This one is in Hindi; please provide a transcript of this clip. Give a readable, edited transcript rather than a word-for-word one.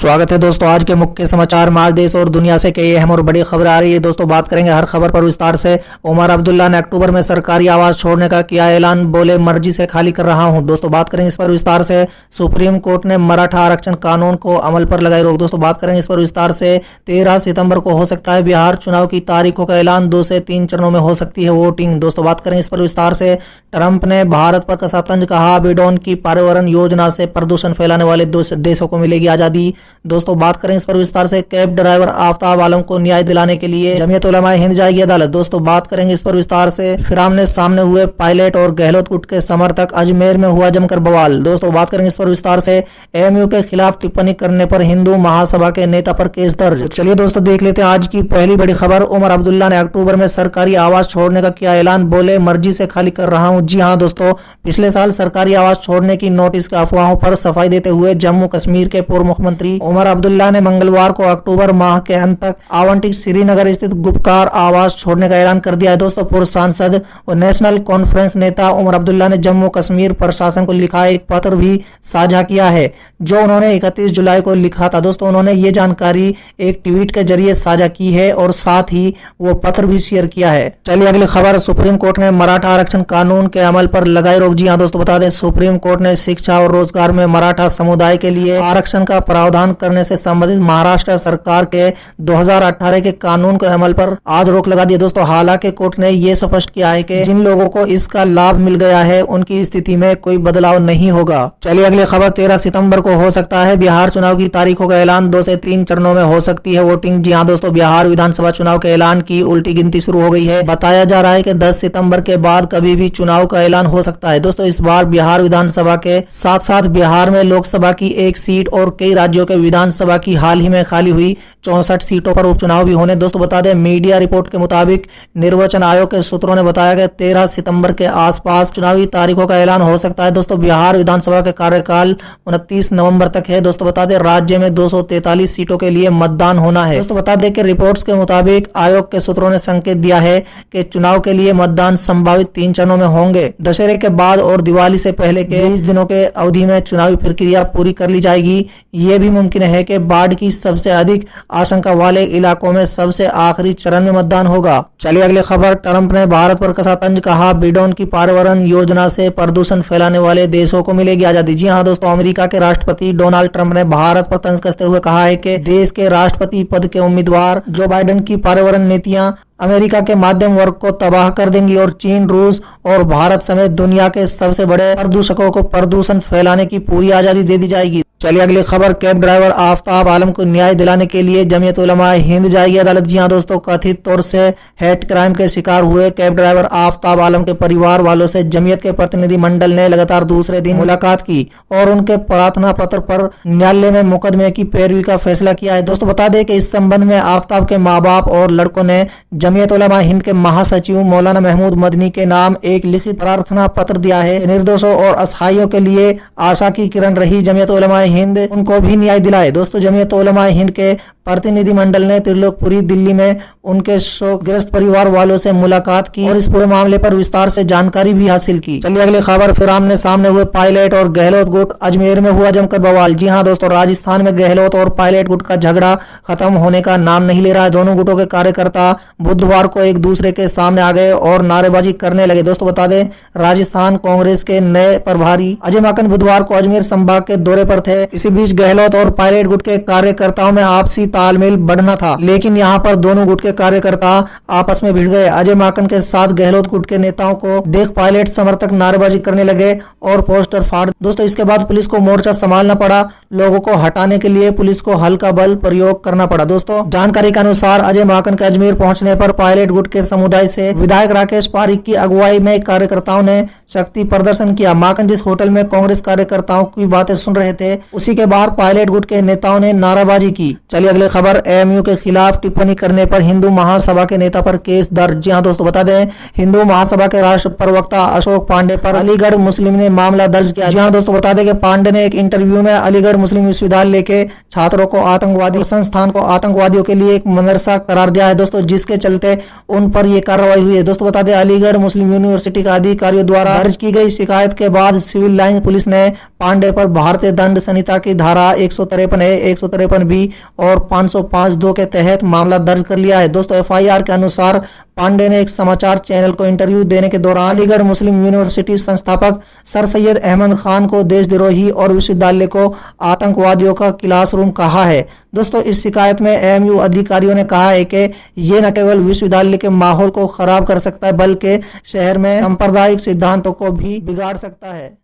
स्वागत है दोस्तों। आज के मुख्य समाचार में आज देश और दुनिया से कई अहम और बड़ी खबर आ रही है। दोस्तों बात करेंगे हर खबर पर विस्तार से। उमर अब्दुल्ला ने अक्टूबर में सरकारी आवास छोड़ने का किया ऐलान, बोले मर्जी से खाली कर रहा हूं। दोस्तों बात करेंगे इस पर विस्तार से। सुप्रीम कोर्ट ने मराठा आरक्षण कानून को अमल पर लगाई रोक। दोस्तों बात करेंगे इस पर विस्तार से। 13 सितंबर को हो सकता है बिहार चुनाव की तारीखों का ऐलान, 2 से 3 चरणों में हो सकती है वोटिंग। दोस्तों बात करेंगे इस पर विस्तार से। ट्रंप ने भारत पर कसा तंज, कहा बिडौन की पर्यावरण योजना से प्रदूषण फैलाने वाले देशों को मिलेगी आजादी। दोस्तों बात करें इस पर विस्तार से। कैब ड्राइवर आफ्ताब आलम को न्याय दिलाने के लिए जमीयत उलमा हिंद जाएगी अदालत। दोस्तों बात करेंगे इस पर विस्तार से। फिर आमने सामने हुए पायलट और गहलोत गुट के समर्थक, अजमेर में हुआ जमकर बवाल। दोस्तों बात करेंगे इस पर विस्तार से। एएमयू के खिलाफ टिप्पणी करने पर हिंदू महासभा के नेता पर केस दर्ज। चलिए दोस्तों देख लेते हैं आज की पहली बड़ी खबर। उमर अब्दुल्ला ने अक्टूबर में सरकारी आवास छोड़ने का किया ऐलान, बोले मर्जी से खाली कर रहा हूं। जी हां दोस्तों, पिछले साल सरकारी आवास छोड़ने की नोटिस के अफवाहों पर सफाई देते हुए जम्मू कश्मीर के पूर्व मुख्यमंत्री उमर अब्दुल्ला ने मंगलवार को अक्टूबर माह के अंत तक आवंटित श्रीनगर स्थित गुपकार आवास छोड़ने का ऐलान कर दिया है। दोस्तों पूर्व सांसद और नेशनल कॉन्फ्रेंस नेता उमर अब्दुल्ला ने जम्मू कश्मीर प्रशासन को लिखा एक पत्र भी साझा किया है, जो उन्होंने 31 जुलाई को लिखा था। दोस्तों उन्होंने ये जानकारी एक ट्वीट के जरिए साझा की है और साथ ही वो पत्र भी शेयर किया है। चलिए अगली खबर। सुप्रीम कोर्ट ने मराठा आरक्षण कानून के अमल पर लगाई रोक। जी हाँ दोस्तों, बता दें सुप्रीम कोर्ट ने शिक्षा और रोजगार में मराठा समुदाय के लिए आरक्षण का प्रावधान करने से संबंधित महाराष्ट्र सरकार के 2018 के कानून के अमल पर आज रोक लगा दी। दोस्तों हालांकि कोर्ट ने यह स्पष्ट किया है कि जिन लोगों को इसका लाभ मिल गया है उनकी स्थिति में कोई बदलाव नहीं होगा। चलिए अगली खबर। 13 सितंबर को हो सकता है बिहार चुनाव की तारीखों का ऐलान, 2 से 3 चरणों में हो सकती है वोटिंग। जी हाँ दोस्तों, बिहार विधानसभा चुनाव के ऐलान की उल्टी गिनती शुरू हो गई है। बताया जा रहा है कि 10 सितंबर के बाद कभी भी चुनाव का ऐलान हो सकता है। दोस्तों इस बार बिहार विधानसभा के साथ साथ बिहार में लोकसभा की 1 सीट और कई राज्यों के विधानसभा की हाल ही में खाली हुई 64 सीटों पर उपचुनाव भी होने। दोस्तों बता दें मीडिया रिपोर्ट के मुताबिक निर्वाचन आयोग के सूत्रों ने बताया कि 13 सितंबर के आसपास चुनावी तारीखों का ऐलान हो सकता है। दोस्तों बिहार विधानसभा का कार्यकाल 29 नवंबर तक है। दोस्तों बता दें राज्य में 243 सीटों के लिए मतदान होना है। दोस्तों बता दें कि रिपोर्ट्स के मुताबिक आयोग के सूत्रों ने संकेत दिया है कि चुनाव के लिए मतदान संभावित 3 चरणों में होंगे। दशहरे के बाद और दिवाली से पहले के 20 दिनों के अवधि में चुनावी प्रक्रिया पूरी कर ली जाएगी। ये भी मुमकिन है कि बाढ़ की सबसे अधिक आशंका वाले इलाकों में सबसे आखिरी चरण में मतदान होगा। चलिए अगली खबर। ट्रंप ने भारत पर कसा तंज, कहा बिडौन की पर्यावरण योजना से प्रदूषण फैलाने वाले देशों को मिलेगी आजादी। जी हाँ दोस्तों, अमेरिका के राष्ट्रपति डोनाल्ड ट्रंप ने भारत पर तंज कसते हुए कहा है कि देश के राष्ट्रपति पद के उम्मीदवार जो बाइडेन की पर्यावरण नीतियां अमेरिका के मध्यम वर्ग को तबाह कर देंगी और चीन, रूस और भारत समेत दुनिया के सबसे बड़े प्रदूषकों को प्रदूषण फैलाने की पूरी आजादी दे दी जाएगी। चलिए अगली खबर। कैब ड्राइवर आफ्ताब आलम को न्याय दिलाने के लिए जमीयत उलमा हिंद जाएगी अदालत। जी हाँ दोस्तों, कथित तौर से हेट क्राइम के शिकार हुए कैब ड्राइवर आफ्ताब आलम के परिवार वालों से जमीयत के प्रतिनिधि मंडल ने लगातार दूसरे दिन मुलाकात की और उनके प्रार्थना पत्र पर न्यायालय में मुकदमे की पैरवी का फैसला किया है। दोस्तों बता दें कि इस संबंध में आफ्ताब के माँ बाप और लड़कों ने जमीयत उलमा हिंद के महासचिव मौलाना महमूद मदनी के नाम एक लिखित प्रार्थना पत्र दिया है। निर्दोषों और असहायों के लिए आशा की किरण रही जमीयत उलमा हिंद उनको भी न्याय दिलाए। दोस्तों जमीयत उलमा हिंद के प्रतिनिधि मंडल ने त्रिलोकपुरी दिल्ली में उनके शोकग्रस्त परिवार वालों से मुलाकात की और इस पूरे मामले पर विस्तार से जानकारी भी हासिल की। चलिए अगली खबर। फिर आमने सामने हुए पायलट और गहलोत गुट, अजमेर में हुआ जमकर बवाल। जी हाँ दोस्तों, राजस्थान में गहलोत और पायलट गुट का झगड़ा खत्म होने का नाम नहीं ले रहा है। दोनों गुटों के कार्यकर्ता बुधवार को एक दूसरे के सामने आ गए और नारेबाजी करने लगे। दोस्तों बता दें राजस्थान कांग्रेस के नए प्रभारी अजय माकन बुधवार को अजमेर संभाग के दौरे पर थे। इसी बीच गहलोत और पायलट गुट के कार्यकर्ताओं में आपसी तालमेल बढ़ना था, लेकिन यहां पर दोनों गुट के कार्यकर्ता आपस में भिड़ गए। अजय माकन के साथ गहलोत गुट के नेताओं को देख पायलट समर्थक नारेबाजी करने लगे और पोस्टर फाड़। दोस्तों इसके बाद पुलिस को मोर्चा संभालना पड़ा। लोगों को हटाने के लिए पुलिस को हल्का बल प्रयोग करना पड़ा। दोस्तों जानकारी के अनुसार अजय माकन के अजमेर पहुंचने पर पायलट गुट के समुदाय से विधायक राकेश पारिक की अगुवाई में कार्यकर्ताओं ने शक्ति प्रदर्शन किया। माकन जिस होटल में कांग्रेस कार्यकर्ताओं की बातें सुन रहे थे उसी के बाहर पायलट गुट के नेताओं ने नाराबाजी की। चलिए अगली खबर। एएमयू के खिलाफ टिप्पणी करने पर हिंदू महासभा के नेता पर केस दर्ज। जी हाँ दोस्तों, बता दें हिंदू महासभा के राष्ट्र प्रवक्ता अशोक पांडे पर अलीगढ़ मुस्लिम ने मामला दर्ज किया। जी हाँ दोस्तों, बता दें कि पांडे ने एक इंटरव्यू में अलीगढ़ मुस्लिम विश्वविद्यालय के छात्रों को आतंकवादी संस्थान को आतंकवादियों के लिए एक मदरसा करार दिया है। दोस्तों जिसके चलते उन पर यह कार्रवाई हुई है। दोस्तों बता दें, अलीगढ़ मुस्लिम यूनिवर्सिटी का अधिकारियों द्वारा दर्ज की गई शिकायत के बाद सिविल लाइन पुलिस ने पांडे पर भारतीय दंड संहिता की धारा 153A, 153B और 505(2) के तहत मामला दर्ज कर लिया है। दोस्तों एफआईआर के अनुसार पांडे ने एक समाचार चैनल को इंटरव्यू देने के दौरान अलीगढ़ मुस्लिम यूनिवर्सिटी संस्थापक सर सैयद अहमद खान को देशद्रोही और विश्वविद्यालय को आतंकवादियों का क्लासरूम कहा है। दोस्तों इस शिकायत में एएमयू अधिकारियों ने कहा है कि ये न केवल विश्वविद्यालय के माहौल को खराब कर सकता है बल्कि शहर में सांप्रदायिक सिद्धांतों को भी बिगाड़ सकता है।